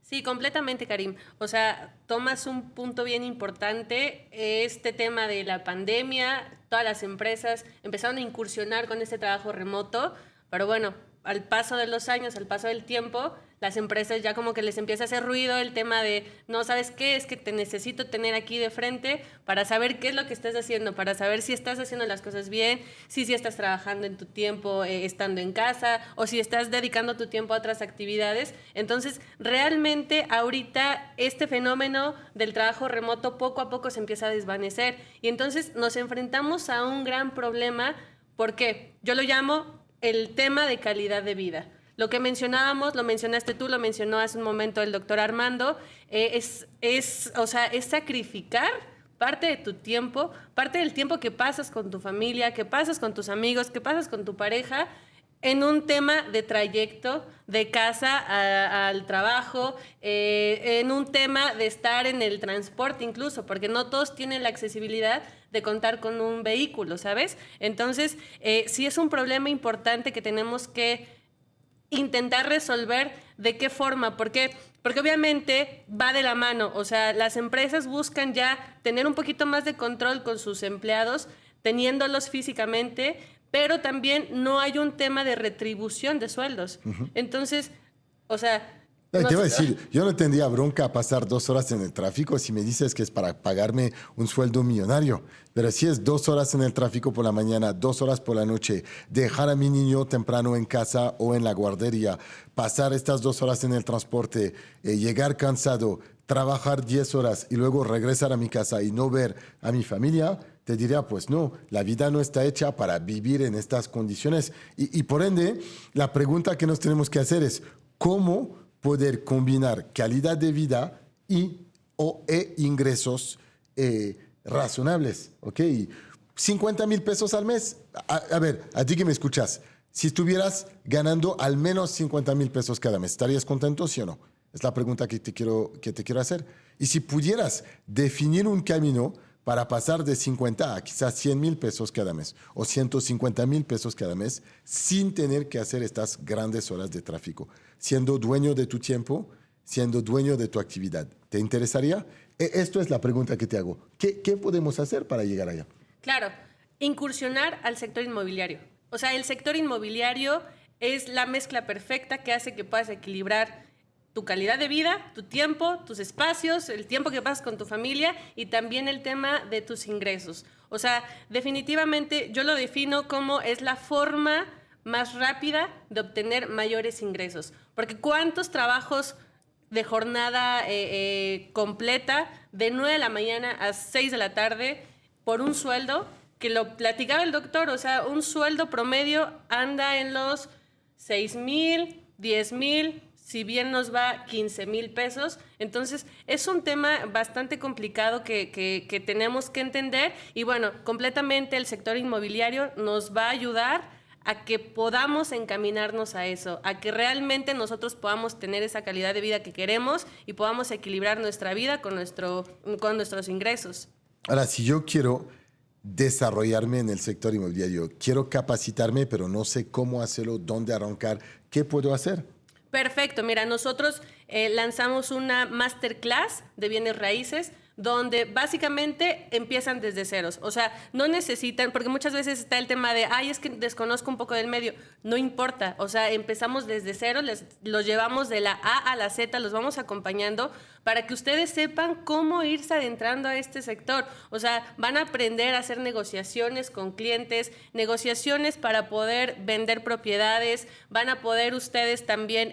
Sí, completamente, Karim. O sea, tomas un punto bien importante. Este tema de la pandemia, todas las empresas empezaron a incursionar con este trabajo remoto, pero bueno, al paso de los años, al paso del tiempo, las empresas ya como que les empieza a hacer ruido el tema de, no, ¿sabes qué? Es que te necesito tener aquí de frente para saber qué es lo que estás haciendo, para saber si estás haciendo las cosas bien, si estás trabajando en tu tiempo estando en casa o si estás dedicando tu tiempo a otras actividades. Entonces, realmente ahorita este fenómeno del trabajo remoto poco a poco se empieza a desvanecer y entonces nos enfrentamos a un gran problema. ¿Por qué? Yo lo llamo el tema de calidad de vida. Lo que mencionábamos, lo mencionaste tú, lo mencionó hace un momento el doctor Armando, es sacrificar parte de tu tiempo, parte del tiempo que pasas con tu familia, que pasas con tus amigos, que pasas con tu pareja, en un tema de trayecto, de casa al trabajo, en un tema de estar en el transporte incluso, porque no todos tienen la accesibilidad de contar con un vehículo, ¿sabes? Entonces, sí es un problema importante que tenemos que intentar resolver. ¿De qué forma? Porque obviamente va de la mano. O sea, las empresas buscan ya tener un poquito más de control con sus empleados, teniéndolos físicamente, pero también no hay un tema de retribución de sueldos. Entonces, o sea... Te iba a decir, yo no tendría bronca a pasar 2 horas en el tráfico si me dices que es para pagarme un sueldo millonario. Pero si es 2 horas en el tráfico por la mañana, 2 horas por la noche, dejar a mi niño temprano en casa o en la guardería, pasar estas 2 horas en el transporte, llegar cansado, trabajar 10 horas y luego regresar a mi casa y no ver a mi familia, te diría, pues no, la vida no está hecha para vivir en estas condiciones. Y por ende, la pregunta que nos tenemos que hacer es, ¿cómo poder combinar calidad de vida e ingresos razonables? ¿Ok? 50,000 pesos al mes. A ver, a ti que me escuchas, si estuvieras ganando al menos 50,000 pesos cada mes, ¿estarías contento, sí o no? Es la pregunta que te quiero hacer. Y si pudieras definir un camino para pasar de 50 a quizás 100,000 pesos cada mes o 150,000 pesos cada mes sin tener que hacer estas grandes horas de tráfico, siendo dueño de tu tiempo, siendo dueño de tu actividad. ¿Te interesaría? Esto es la pregunta que te hago. ¿Qué podemos hacer para llegar allá? Claro, incursionar al sector inmobiliario. O sea, el sector inmobiliario es la mezcla perfecta que hace que puedas equilibrar tu calidad de vida, tu tiempo, tus espacios, el tiempo que pasas con tu familia y también el tema de tus ingresos. O sea, definitivamente yo lo defino como es la forma más rápida de obtener mayores ingresos. Porque ¿cuántos trabajos de jornada completa de 9 de la mañana a 6 de la tarde por un sueldo? Que lo platicaba el doctor, o sea, un sueldo promedio anda en los 6,000, 10,000, si bien nos va 15,000 pesos. Entonces, es un tema bastante complicado que tenemos que entender. Y bueno, completamente el sector inmobiliario nos va a ayudar a que podamos encaminarnos a eso, a que realmente nosotros podamos tener esa calidad de vida que queremos y podamos equilibrar nuestra vida con nuestros ingresos. Ahora, si yo quiero desarrollarme en el sector inmobiliario, quiero capacitarme, pero no sé cómo hacerlo, dónde arrancar, ¿qué puedo hacer? Perfecto, mira, nosotros lanzamos una masterclass de bienes raíces donde básicamente empiezan desde ceros. O sea, no necesitan, porque muchas veces está el tema de, ay, es que desconozco un poco del medio. No importa, o sea, empezamos desde cero, los llevamos de la A a la Z, los vamos acompañando para que ustedes sepan cómo irse adentrando a este sector. O sea, van a aprender a hacer negociaciones con clientes, negociaciones para poder vender propiedades, van a poder ustedes también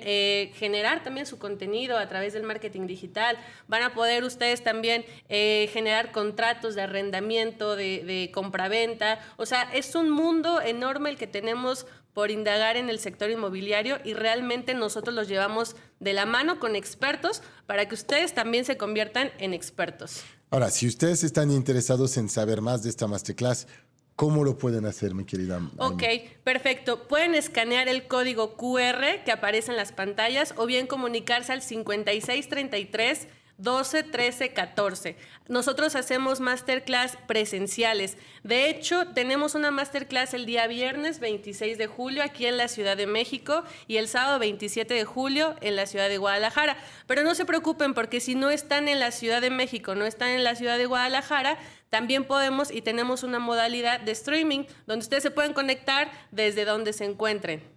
generar también su contenido a través del marketing digital, van a poder ustedes también generar contratos de arrendamiento, de compraventa. O sea, es un mundo enorme el que tenemos por indagar en el sector inmobiliario y realmente nosotros los llevamos de la mano con expertos para que ustedes también se conviertan en expertos. Ahora, si ustedes están interesados en saber más de esta masterclass, ¿cómo lo pueden hacer, mi querida Amy? Ok, perfecto. Pueden escanear el código QR que aparece en las pantallas o bien comunicarse al 5633 12 13 14. Nosotros hacemos masterclass presenciales. De hecho, tenemos una masterclass el día viernes 26 de julio aquí en la Ciudad de México y el sábado 27 de julio en la Ciudad de Guadalajara. Pero no se preocupen porque si no están en la Ciudad de México, no están en la Ciudad de Guadalajara, también podemos y tenemos una modalidad de streaming donde ustedes se pueden conectar desde donde se encuentren.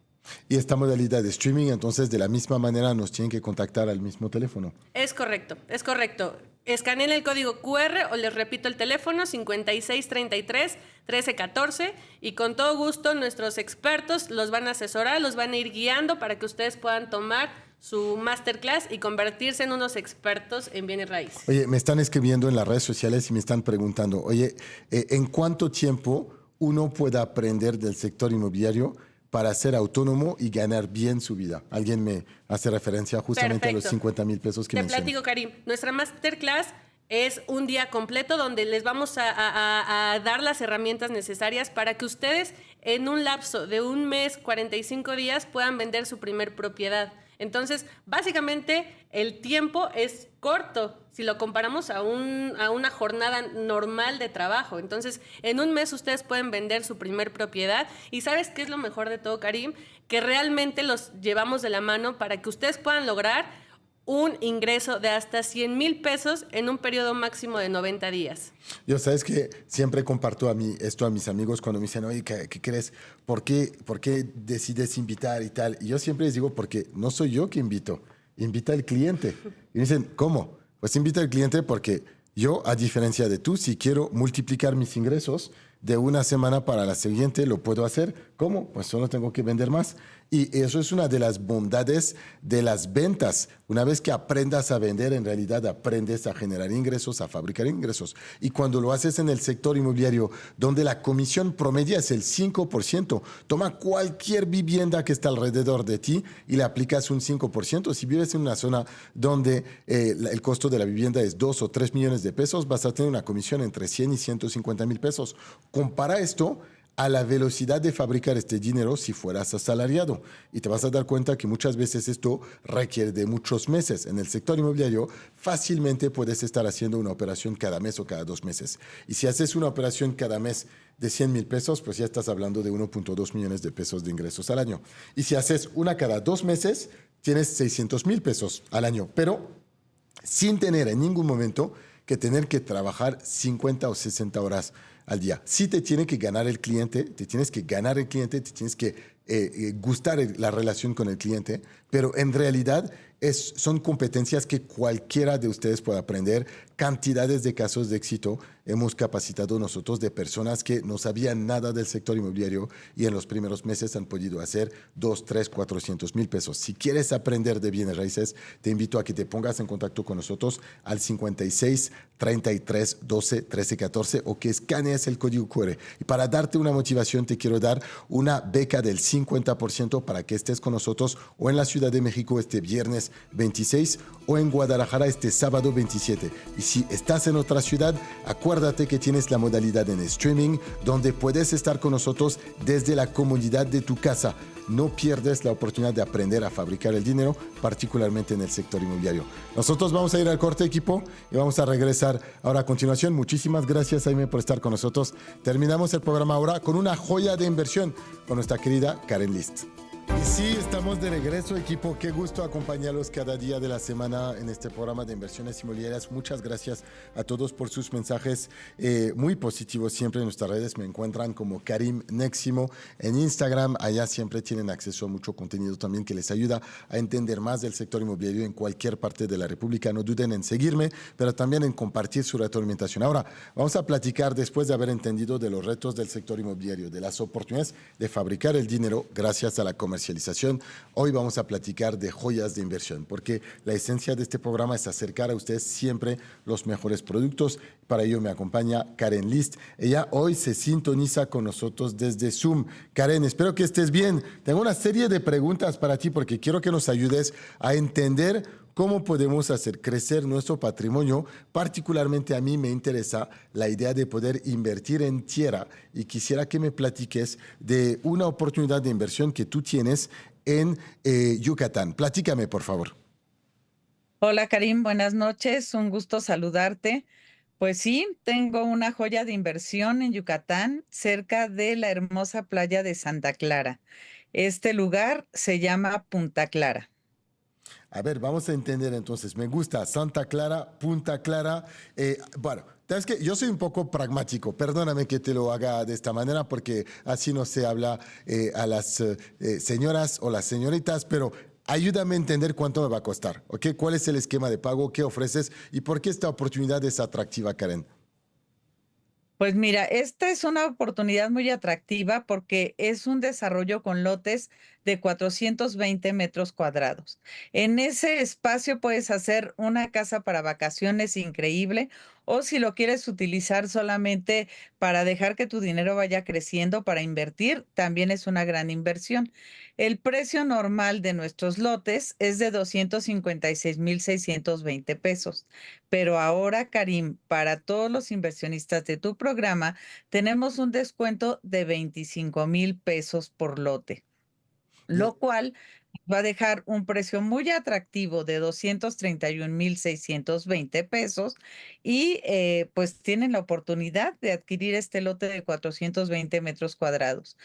Y esta modalidad de streaming, entonces, de la misma manera nos tienen que contactar al mismo teléfono. Es correcto, es correcto. Escaneen el código QR o les repito el teléfono 5633 1314 y con todo gusto nuestros expertos los van a asesorar, los van a ir guiando para que ustedes puedan tomar su masterclass y convertirse en unos expertos en bienes raíces. Oye, me están escribiendo en las redes sociales y me están preguntando, oye, ¿en cuánto tiempo uno puede aprender del sector inmobiliario para ser autónomo y ganar bien su vida. Alguien me hace referencia justamente a los 50,000 pesos que Te mencioné. platico, Karim. Nuestra masterclass es un día completo donde les vamos a dar las herramientas necesarias para que ustedes en un lapso de un mes, 45 días, puedan vender su primer propiedad. Entonces, básicamente, el tiempo es corto si lo comparamos a una jornada normal de trabajo. Entonces, en un mes ustedes pueden vender su primer propiedad. ¿Y sabes qué es lo mejor de todo, Karim? Que realmente los llevamos de la mano para que ustedes puedan lograr un ingreso de hasta 100,000 pesos en un periodo máximo de 90 días. Yo sabes que siempre comparto esto a mis amigos cuando me dicen, oye, ¿qué crees? ¿Por qué decides invitar y tal? Y yo siempre les digo, porque no soy yo que invita el cliente. Y me dicen, ¿cómo? Pues invita al cliente porque yo, a diferencia de tú, si quiero multiplicar mis ingresos de una semana para la siguiente, lo puedo hacer. ¿Cómo? Pues solo tengo que vender más. Y eso es una de las bondades de las ventas. Una vez que aprendas a vender, en realidad aprendes a generar ingresos, a fabricar ingresos. Y cuando lo haces en el sector inmobiliario, donde la comisión promedia es el 5%, toma cualquier vivienda que está alrededor de ti y le aplicas un 5%. Si vives en una zona donde el costo de la vivienda es 2 o 3 millones de pesos, vas a tener una comisión entre 100 y 150,000 pesos. Compara esto a la velocidad de fabricar este dinero si fueras asalariado. Y te vas a dar cuenta que muchas veces esto requiere de muchos meses. En el sector inmobiliario fácilmente puedes estar haciendo una operación cada mes o cada 2 meses. Y si haces una operación cada mes de 100,000 pesos, pues ya estás hablando de 1.2 millones de pesos de ingresos al año. Y si haces una cada 2 meses, tienes 600,000 pesos al año. Pero sin tener en ningún momento que tener que trabajar 50 o 60 horas al día. Sí te tiene que ganar el cliente, te tienes que gustar la relación con el cliente, pero en realidad son competencias que cualquiera de ustedes puede aprender. Cantidades de casos de éxito hemos capacitado nosotros de personas que no sabían nada del sector inmobiliario y en los primeros meses han podido hacer 2, 3, 400,000 pesos. Si quieres aprender de bienes raíces, te invito a que te pongas en contacto con nosotros al 56 33 12 13 14 o que escanees el código QR. Y para darte una motivación, te quiero dar una beca del 50% para que estés con nosotros o en la Ciudad de México este viernes 26 o en Guadalajara este sábado 27. Y si estás en otra ciudad, acuérdate que tienes la modalidad en streaming donde puedes estar con nosotros desde la comodidad de tu casa. No pierdes la oportunidad de aprender a fabricar el dinero, particularmente en el sector inmobiliario. Nosotros vamos a ir al corte, equipo, y vamos a regresar ahora a continuación. Muchísimas gracias, Jaime, por estar con nosotros. Terminamos el programa ahora con una joya de inversión con nuestra querida Karen List. Y sí, estamos de regreso, equipo. Qué gusto acompañarlos cada día de la semana en este programa de inversiones inmobiliarias. Muchas gracias a todos por sus mensajes muy positivos. Siempre en nuestras redes me encuentran como Karim Neximo en Instagram. Allá siempre tienen acceso a mucho contenido también que les ayuda a entender más del sector inmobiliario en cualquier parte de la República. No duden en seguirme, pero también en compartir su retroalimentación. Ahora, vamos a platicar después de haber entendido de los retos del sector inmobiliario, de las oportunidades de fabricar el dinero gracias a la comercialización. Hoy vamos a platicar de joyas de inversión, porque la esencia de este programa es acercar a ustedes siempre los mejores productos. Para ello me acompaña Karen List. Ella hoy se sintoniza con nosotros desde Zoom. Karen, espero que estés bien. Tengo una serie de preguntas para ti porque quiero que nos ayudes a entender cómo podemos hacer crecer nuestro patrimonio. Particularmente a mí me interesa la idea de poder invertir en tierra y quisiera que me platiques de una oportunidad de inversión que tú tienes en Yucatán. Platícame, por favor. Hola, Karim, buenas noches. Un gusto saludarte. Pues sí, tengo una joya de inversión en Yucatán, cerca de la hermosa playa de Santa Clara. Este lugar se llama Punta Clara. A ver, vamos a entender entonces. Me gusta Santa Clara, Punta Clara. Bueno, es que yo soy un poco pragmático. Perdóname que te lo haga de esta manera porque así no se habla a las señoras o las señoritas, pero ayúdame a entender cuánto me va a costar, ¿ok? ¿Cuál es el esquema de pago? ¿Qué ofreces? ¿Y por qué esta oportunidad es atractiva, Karen? Pues mira, esta es una oportunidad muy atractiva porque es un desarrollo con lotes de 420 metros cuadrados. En ese espacio puedes hacer una casa para vacaciones increíble, o si lo quieres utilizar solamente para dejar que tu dinero vaya creciendo, para invertir, también es una gran inversión. El precio normal de nuestros lotes es de 256,620 pesos. Pero ahora, Karim, para todos los inversionistas de tu programa, tenemos un descuento de 25,000 pesos por lote, Y- lo cual va a dejar un precio muy atractivo de 231,620 pesos y pues tienen la oportunidad de adquirir este lote de 420 metros cuadrados.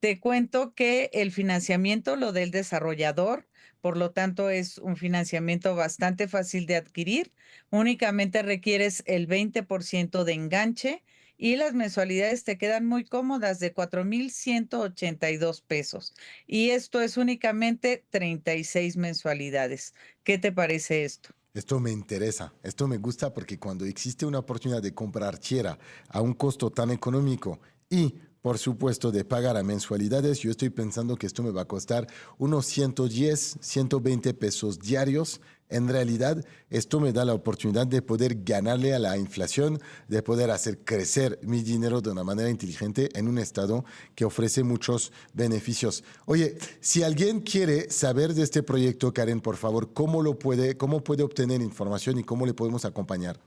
Te cuento que el financiamiento lo del desarrollador, por lo tanto es un financiamiento bastante fácil de adquirir. Únicamente requieres el 20% de enganche y las mensualidades te quedan muy cómodas de 4,182 pesos. Y esto es únicamente 36 mensualidades. ¿Qué te parece esto? Esto me interesa, esto me gusta porque cuando existe una oportunidad de comprar tierra a un costo tan económico y, por supuesto, de pagar a mensualidades, yo estoy pensando que esto me va a costar unos 110, 120 pesos diarios. En realidad, esto me da la oportunidad de poder ganarle a la inflación, de poder hacer crecer mi dinero de una manera inteligente en un estado que ofrece muchos beneficios. Oye, si alguien quiere saber de este proyecto, Karen, por favor, cómo puede obtener información y cómo le podemos acompañar?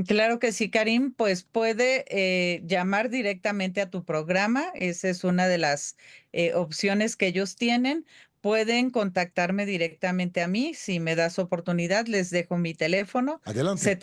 Claro que sí, Karim, pues puede llamar directamente a tu programa. Esa es una de las opciones que ellos tienen. Pueden contactarme directamente a mí. Si me das oportunidad, les dejo mi teléfono Adelante.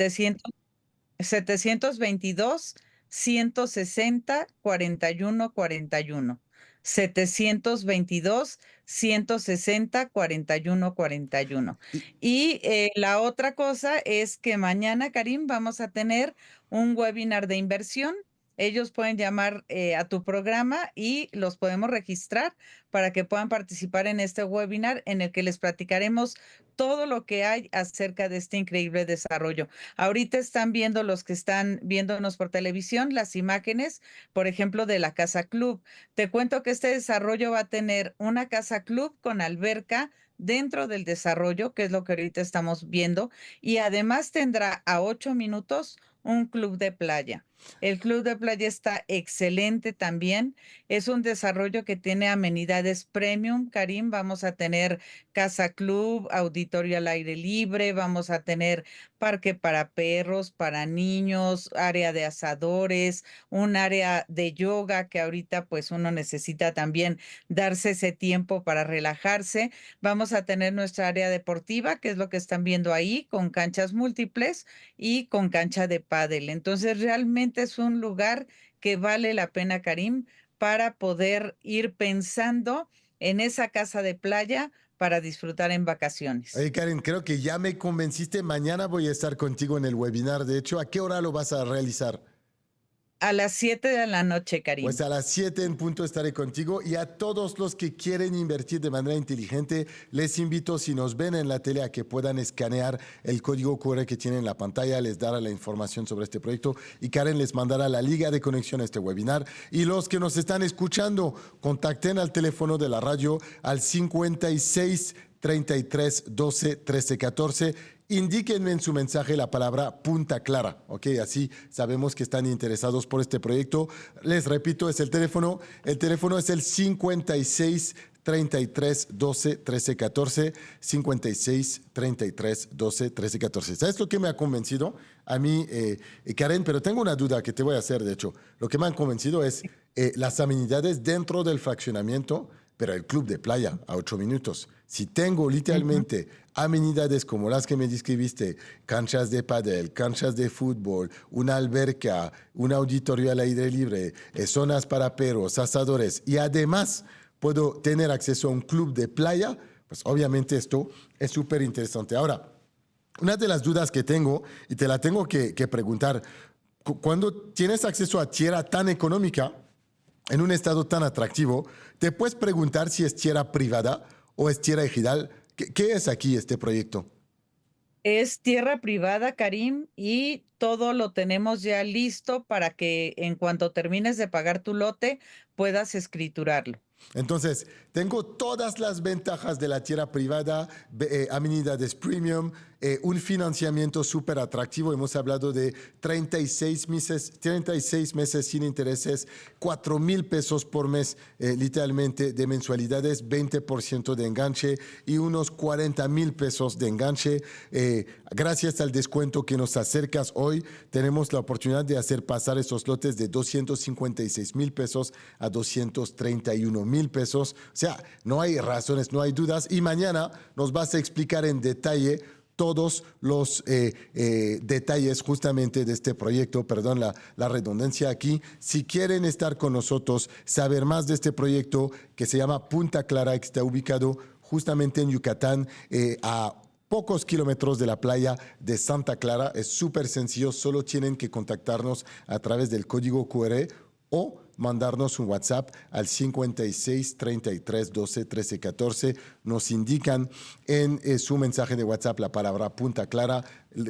722-160-4141. 722-160-4141. Y- Y la otra cosa es que mañana, Karim, vamos a tener un webinar de inversión. Ellos pueden llamar a tu programa y los podemos registrar para que puedan participar en este webinar en el que les platicaremos todo lo que hay acerca de este increíble desarrollo. Ahorita están viendo los que están viéndonos por televisión las imágenes, por ejemplo, de la Casa Club. Te cuento que este desarrollo va a tener una Casa Club con alberca dentro del desarrollo, que es lo que ahorita estamos viendo, y además tendrá a 8 minutos un club de playa. El club de playa está excelente también. Es un desarrollo que tiene amenidades premium, Karim. Vamos a tener casa club, auditorio al aire libre, vamos a tener parque para perros, para niños, área de asadores, un área de yoga que ahorita pues uno necesita también darse ese tiempo para relajarse. Vamos a tener nuestra área deportiva, que es lo que están viendo ahí, con canchas múltiples y con cancha de pádel. Entonces realmente es un lugar que vale la pena, Karim, para poder ir pensando en esa casa de playa para disfrutar en vacaciones. Oye, Karen, creo que ya me convenciste. Mañana voy a estar contigo en el webinar. De hecho, ¿a qué hora lo vas a realizar? A las 7 de la noche, Pues Karim. a las 7 en punto estaré contigo y a todos los que quieren invertir de manera inteligente, les invito, si nos ven en la tele, a que puedan escanear el código QR que tienen en la pantalla, les dará la información sobre este proyecto y Karen les mandará la liga de conexión a este webinar. Y los que nos están escuchando, contacten al teléfono de la radio al 56 33 12 13 14. Indíquenme en su mensaje la palabra Punta Clara, ¿ok? Así sabemos que están interesados por este proyecto. Les repito, es el teléfono es el 56 33 12 13 14, 56 33 12 13 14. ¿Sabes lo que me ha convencido? A mí, Karen, pero tengo una duda que te voy a hacer, de hecho. Lo que me han convencido es las amenidades dentro del fraccionamiento, pero el club de playa a 8 minutos. Si tengo literalmente amenidades como las que me describiste, canchas de pádel, canchas de fútbol, una alberca, un auditorio al aire libre, zonas para perros, asadores, y además puedo tener acceso a un club de playa, pues obviamente esto es súper interesante. Ahora, una de las dudas que tengo, y te la tengo que preguntar, cuando tienes acceso a tierra tan económica, en un estado tan atractivo, te puedes preguntar si es tierra privada o es tierra ejidal. ¿Qué es aquí este proyecto? Es tierra privada, Karim, y todo lo tenemos ya listo para que en cuanto termines de pagar tu lote puedas escriturarlo. Entonces, Tengo todas las ventajas de la tierra privada, amenidades premium, un financiamiento súper atractivo. Hemos hablado de 36 meses sin intereses, 4,000 pesos por mes, literalmente, de mensualidades, 20% de enganche y unos 40,000 pesos de enganche. Gracias al descuento que nos acercas hoy, tenemos la oportunidad de hacer pasar esos lotes de 256,000 pesos a 231,000 pesos. O sea, no hay razones, no hay dudas. Y mañana nos vas a explicar en detalle todos los detalles justamente de este proyecto, perdón la redundancia aquí. Si quieren estar con nosotros, saber más de este proyecto que se llama Punta Clara, que está ubicado justamente en Yucatán, a pocos kilómetros de la playa de Santa Clara. Es súper sencillo, solo tienen que contactarnos a través del código QR o mandarnos un WhatsApp al 56 33 12 13 14. Nos indican en su mensaje de WhatsApp la palabra Punta Clara.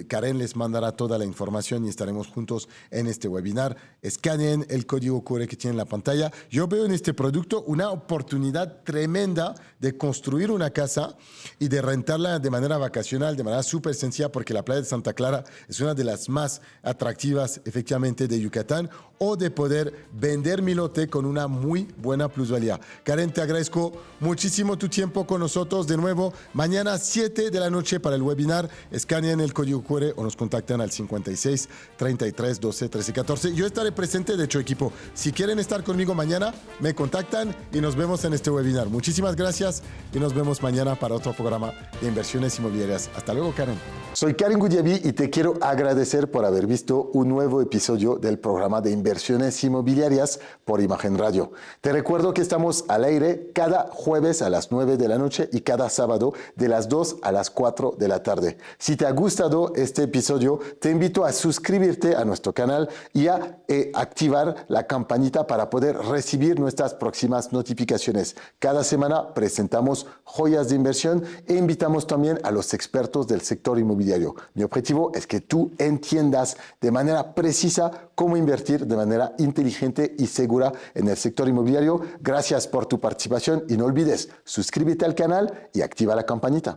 Karen les mandará toda la información y estaremos juntos en este webinar. Escaneen el código QR que tiene en la pantalla. Yo veo en este producto una oportunidad tremenda de construir una casa y de rentarla de manera vacacional, de manera súper sencilla, porque la playa de Santa Clara es una de las más atractivas efectivamente de Yucatán, o de poder vender mi lote con una muy buena plusvalía. Karen, te agradezco muchísimo tu tiempo con nosotros. De nuevo, mañana 7 de la noche para el webinar. Escanean el código QR o nos contactan al 56 33 12 13 14. Yo estaré presente, de hecho, equipo. Si quieren estar conmigo mañana, me contactan y nos vemos en este webinar. Muchísimas gracias y nos vemos mañana para otro programa de inversiones inmobiliarias. Hasta luego, Karen. Soy Karen Goudiaby y te quiero agradecer por haber visto un nuevo episodio del programa de inversiones inmobiliarias por Imagen Radio. Te recuerdo que estamos al aire cada jueves a las 9 de la noche y cada sábado de las 2 a las 4 de la tarde. Si te ha gustado este episodio, te invito a suscribirte a nuestro canal y a activar la campanita para poder recibir nuestras próximas notificaciones. Cada semana presentamos joyas de inversión e invitamos también a los expertos del sector inmobiliario. Mi objetivo es que tú entiendas de manera precisa cómo invertir de manera inteligente y segura en el sector inmobiliario. Gracias por tu participación y no olvides, suscríbete al canal y activa la campanita.